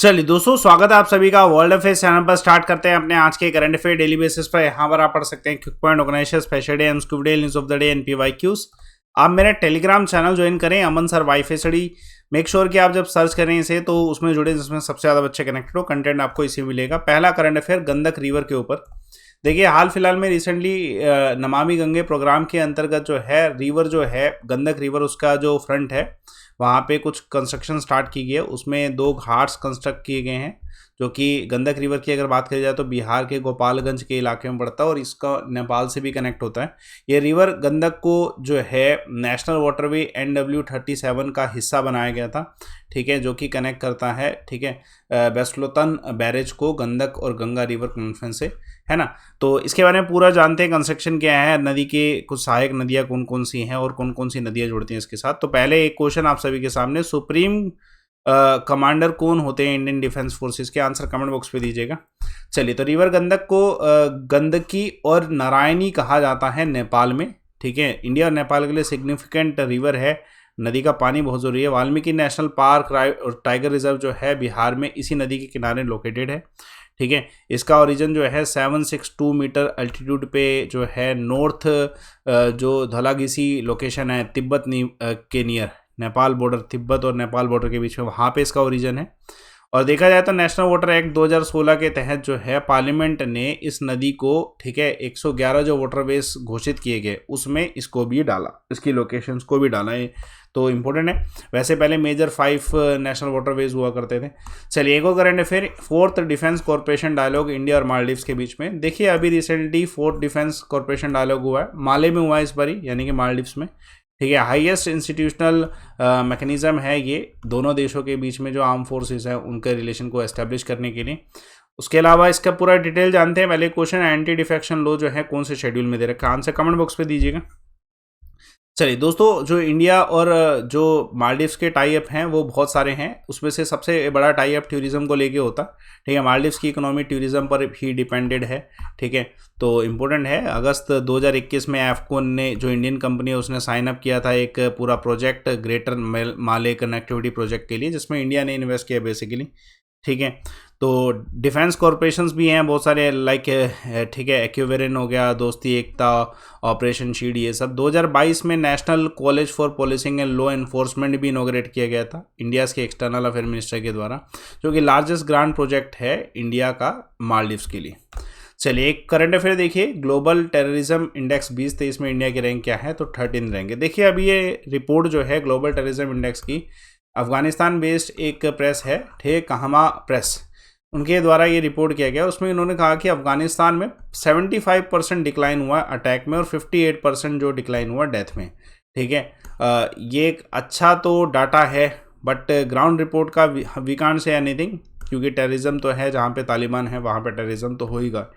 चलिए दोस्तों, स्वागत है आप सभी का वर्ल्ड अफेयर्स चैनल पर। स्टार्ट करते हैं अपने आज के करंट अफेयर डेली बेसिस पर। यहाँ पर आप पढ़ सकते हैं quick point, organisation, special day, MCQ day, news of the day, NPYQs. आप मेरा टेलीग्राम चैनल ज्वाइन करें, Aman sir WiFi study. Make sure कि आप जब सर्च करें इसे तो उसमें जुड़े जिसमें सबसे ज़्यादा बच्चे कनेक्टेड हो। कंटेंट आपको इसी मिलेगा। पहला करंट अफेयर गंडक रिवर के ऊपर। देखिए, हाल फिलहाल में रिसेंटली नमामि गंगे प्रोग्राम के अंतर्गत जो है रिवर जो है गंडक रिवर, उसका जो फ्रंट है वहाँ पे कुछ कंस्ट्रक्शन स्टार्ट की गई है। उसमें 2 घाट्स कंस्ट्रक्ट किए गए हैं जो कि गंडक रिवर की अगर बात करी जाए तो बिहार के गोपालगंज के इलाके में पड़ता है और इसका नेपाल से भी कनेक्ट होता है। ये रिवर गंडक को जो है नेशनल वाटरवे NW37 का हिस्सा बनाया गया था, ठीक है, जो कि कनेक्ट करता है, ठीक है, बेस्लोतन बैरेज को गंडक और गंगा रिवर कॉन्फ्रेंस से, है ना। तो इसके बारे में पूरा जानते हैं, कंस्ट्रक्शन क्या है, नदी के कुछ सहायक नदियाँ कौन कौन सी हैं और कौन कौन सी नदियाँ जुड़ती हैं इसके साथ। तो पहले एक क्वेश्चन आप सभी के सामने, सुप्रीम कमांडर कौन होते हैं इंडियन डिफेंस फोर्सेस के? आंसर कमेंट बॉक्स पे दीजिएगा। चलिए, तो रिवर गंडक को गंडकी और नारायणी कहा जाता है नेपाल में, ठीक है। इंडिया और नेपाल के लिए सिग्निफिकेंट रिवर है, नदी का पानी बहुत जरूरी है। वाल्मीकि नेशनल पार्क और टाइगर रिजर्व जो है बिहार में इसी नदी के किनारे लोकेटेड है, ठीक है। इसका ओरिजिन जो है 762 मीटर अल्टीट्यूड पे जो है नॉर्थ जो धौलागिसी लोकेशन है तिब्बत के नियर, नेपाल बॉर्डर, तिब्बत और नेपाल बॉर्डर के बीच में, वहाँ पे इसका ओरिजिन है। और देखा जाए तो नेशनल वाटर एक्ट 2016 के तहत जो है पार्लियामेंट ने इस नदी को, ठीक है, 111 जो वाटरवेज घोषित किए गए उसमें इसको भी डाला, इसकी लोकेशंस को भी डाला है, तो इम्पोर्टेंट है। वैसे पहले मेजर 5 नेशनल वाटरवेज हुआ करते थे। चलिए, एक और current affair, 4th defence corporation dialogue India और मालदीव्स के बीच में। देखिए, अभी recently 4th defence corporation dialogue हुआ है, माले में हुआ है इस बारी, यानी कि मालदीव्स में, ठीक है। हाईएस्ट इंस्टीट्यूशनल मैकेनिज्म है ये दोनों देशों के बीच में, जो आर्म फोर्सेस हैं उनके रिलेशन को एस्टेब्लिश करने के लिए। उसके अलावा इसका पूरा डिटेल जानते हैं। पहले क्वेश्चन, एंटी डिफेक्शन लॉ जो है कौन से शेड्यूल में दे रखा है? आंसर कमेंट बॉक्स पे दीजिएगा। चलिए दोस्तों, जो इंडिया और जो मालदीव्स के टाई अप हैं वो बहुत सारे हैं। उसमें से सबसे बड़ा टाई अप टूरिज्म को लेके होता, ठीक है। मालदीव्स की इकोनॉमी टूरिज्म पर ही डिपेंडेड है, ठीक है। तो इम्पोर्टेंट है, अगस्त 2021 में एफकॉन ने, जो इंडियन कंपनी है, उसने साइन अप किया था एक पूरा प्रोजेक्ट, ग्रेटर माले कनेक्टिविटी प्रोजेक्ट के लिए, जिसमें इंडिया ने इन्वेस्ट किया बेसिकली, ठीक है। तो डिफेंस कॉरपोरेशंस भी हैं बहुत सारे, लाइक, ठीक है, एक्यूवेरिन हो गया, दोस्ती एकता, ऑपरेशन शील्ड, ये सब। 2022 में national college for policing and law enforcement भी इनॉग्रेट किया गया था इंडिया के एक्सटर्नल अफेयर मिनिस्टर के द्वारा, जो कि लार्जेस्ट ग्रांट प्रोजेक्ट है इंडिया का मालदीव्स के लिए। चलिए, एक करंट अफेयर देखिए, ग्लोबल टेररिज्म इंडेक्स 2023 में इंडिया की रैंक क्या है? तो 13 रैंक है। देखिए, अभी ये रिपोर्ट जो है ग्लोबल टेररिज्म इंडेक्स की, अफगानिस्तान बेस्ड एक प्रेस है, ठीक है, कहमा प्रेस, उनके द्वारा ये रिपोर्ट किया गया। उसमें इन्होंने कहा कि अफगानिस्तान में 75% डिक्लाइन हुआ अटैक में और 58% जो डिक्लाइन हुआ डेथ में, ठीक है। ये एक अच्छा तो डाटा है, बट ग्राउंड रिपोर्ट का वी कांट से एनीथिंग, क्योंकि टेररिज्म तो है, जहाँ पे तालिबान है वहाँ पे टेररिज्म तो होगा,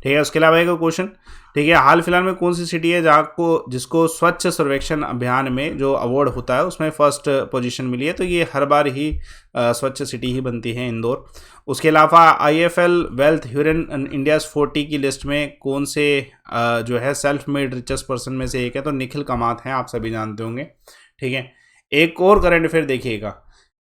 ठीक है। उसके अलावा एक क्वेश्चन, ठीक है, हाल फिलहाल में कौन सी सिटी है जिसको स्वच्छ सर्वेक्षण अभियान में जो अवार्ड होता है उसमें फर्स्ट पोजीशन मिली है? तो ये हर बार ही स्वच्छ सिटी ही बनती है, इंदौर। उसके अलावा IFL वेल्थ ह्यूरन इंडियाज 40 की लिस्ट में कौन से जो है सेल्फ मेड रिचेस्ट पर्सन में से एक है? तो निखिल कामत हैं, आप सभी जानते होंगे, ठीक है। एक और करंट अफेयर देखिएगा,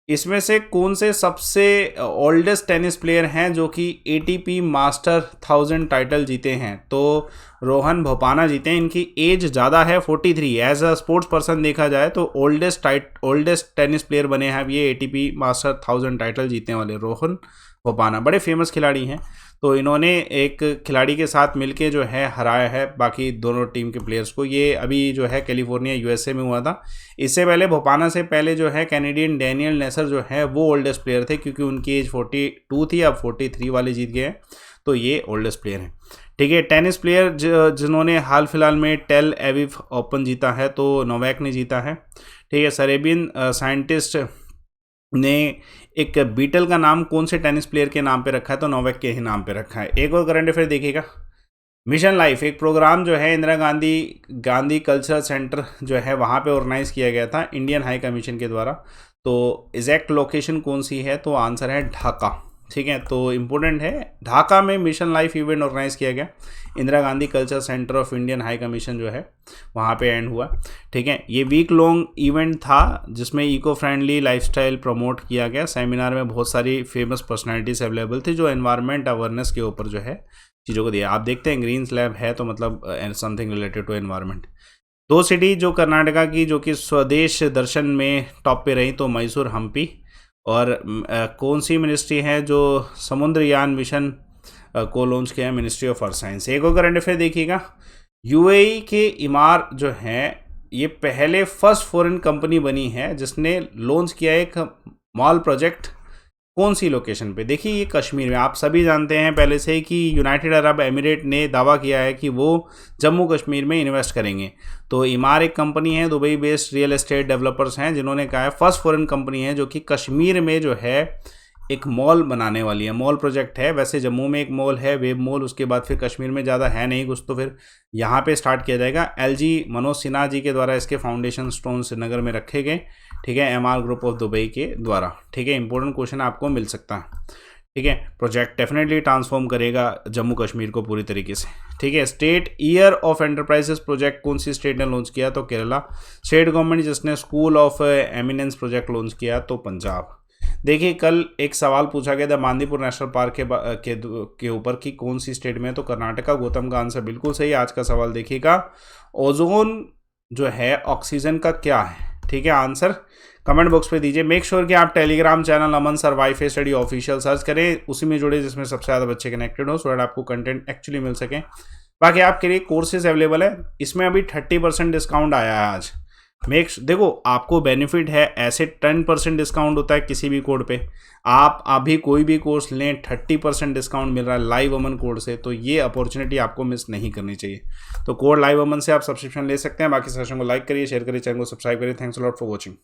इसमें से कौन से सबसे ओल्डेस्ट टेनिस प्लेयर हैं जो कि ATP मास्टर 1000 टाइटल जीते हैं? तो रोहन बोपन्ना जीते हैं। इनकी एज ज़्यादा है, 43। एज अ स्पोर्ट्स पर्सन देखा जाए तो ओल्डेस्ट टेनिस प्लेयर बने हैं ये ATP मास्टर 1000 टाइटल जीतने वाले रोहन बोपन्ना, बड़े फेमस खिलाड़ी हैं। तो इन्होंने एक खिलाड़ी के साथ मिलके जो है हराया है बाकी दोनों टीम के प्लेयर्स को। ये अभी जो है कैलिफोर्निया USA में हुआ था। इससे पहले बोपन्ना से पहले जो है कैनेडियन डैनियल नेसर जो है वो ओल्डेस्ट प्लेयर थे, क्योंकि उनकी एज 42 थी, अब 43 वाले जीत गए हैं, तो ये ओल्डेस्ट प्लेयर हैं, ठीक है। टेनिस प्लेयर जिन्होंने हाल फिलहाल में टेल एविव ओपन जीता है तो नोवाक ने जीता है, ठीक है। सेरेबियन साइंटिस्ट ने एक बीटल का नाम कौन से टेनिस प्लेयर के नाम पे रखा है? तो नोवाक के ही नाम पे रखा है। एक और करंट अफेयर देखिएगा, मिशन लाइफ एक प्रोग्राम जो है इंदिरा गांधी कल्चरल सेंटर जो है वहाँ पे ऑर्गेनाइज किया गया था इंडियन हाई कमीशन के द्वारा। तो एग्जैक्ट लोकेशन कौन सी है? तो आंसर है ढाका, ठीक है, तो इम्पोर्टेंट है। ढाका में मिशन लाइफ इवेंट ऑर्गेनाइज किया गया, Indira Gandhi culture centre of Indian high commission जो है वहाँ पे एंड हुआ। ठीक है, ये वीक लॉन्ग इवेंट था जिसमें इको फ्रेंडली लाइफस्टाइल प्रमोट किया गया। सेमिनार में बहुत सारी फेमस पर्सनालिटीज अवेलेबल थी जो एनवायरनमेंट अवेयरनेस के ऊपर जो है चीज़ों को दिया। आप देखते हैं ग्रीन स्लैब है तो मतलब something related to environment. 2 city जो कर्नाटका की जो कि स्वदेश दर्शन में टॉप पे रही, तो मैसूर हम्पी। और कौन सी मिनिस्ट्री है जो समुद्रयान मिशन को लॉन्च किया है? Ministry of earth science. एक और करंट अफेयर देखिएगा, यूएई के इमार जो है ये पहले फर्स्ट फॉरेन कंपनी बनी है जिसने लॉन्च किया एक मॉल प्रोजेक्ट। कौन सी लोकेशन पे? देखिए ये कश्मीर में। आप सभी जानते हैं पहले से ही कि यूनाइटेड अरब एमिरेट ने दावा किया है कि वो जम्मू कश्मीर में इन्वेस्ट करेंगे। तो इमार एक कंपनी है, Dubai based real estate developers हैं जिन्होंने कहा है फर्स्ट फॉरेन कंपनी है जो कि कश्मीर में जो है एक मॉल बनाने वाली है। मॉल प्रोजेक्ट है, वैसे जम्मू में एक मॉल है वेब मॉल, उसके बाद फिर कश्मीर में ज़्यादा है नहीं कुछ, तो फिर यहाँ पे स्टार्ट किया जाएगा। एलजी मनोज सिन्हा जी के द्वारा इसके फाउंडेशन स्टोन श्रीनगर में रखे गए। ठीक है, एमआर ग्रुप ऑफ दुबई के द्वारा। ठीक है, इंपॉर्टेंट क्वेश्चन आपको मिल सकता है। ठीक है, प्रोजेक्ट डेफिनेटली ट्रांसफॉर्म करेगा जम्मू कश्मीर को पूरी तरीके से। ठीक है, state year of enterprises project कौन सी स्टेट ने लॉन्च किया? तो केरला। स्टेट गवर्नमेंट जिसने school of eminence project launch किया तो पंजाब। देखिए कल एक सवाल पूछा गया था मांदीपुर नेशनल पार्क के ऊपर कि कौन सी स्टेट में है, तो कर्नाटका। गौतम का आंसर बिल्कुल सही। आज का सवाल देखिएगा, ओजोन जो है ऑक्सीजन का क्या है? ठीक है, आंसर कमेंट बॉक्स पे दीजिए। मेक श्योर कि आप Telegram channel Aman sir WiFi study official search करें, उसी में जुड़े जिसमें सबसे ज़्यादा बच्चे कनेक्टेड हो, सो दैट आपको कंटेंट एक्चुअली मिल सके। बाकी आपके लिए कोर्सेज अवेलेबल है, इसमें अभी 30% डिस्काउंट आया है आज। देखो आपको बेनिफिट है, ऐसे 10% डिस्काउंट होता है किसी भी कोड पे। आप अभी कोई भी कोर्स लें 30% डिस्काउंट मिल रहा है लाइव अमन कोड से, तो ये अपॉर्चुनिटी आपको मिस नहीं करनी चाहिए। तो कोड लाइव अमन से आप सब्सक्रिप्शन ले सकते हैं। बाकी सेशन को लाइक करिए, शेयर करिए, चैनल को सब्सक्राइब करिए। Thanks a lot for watching.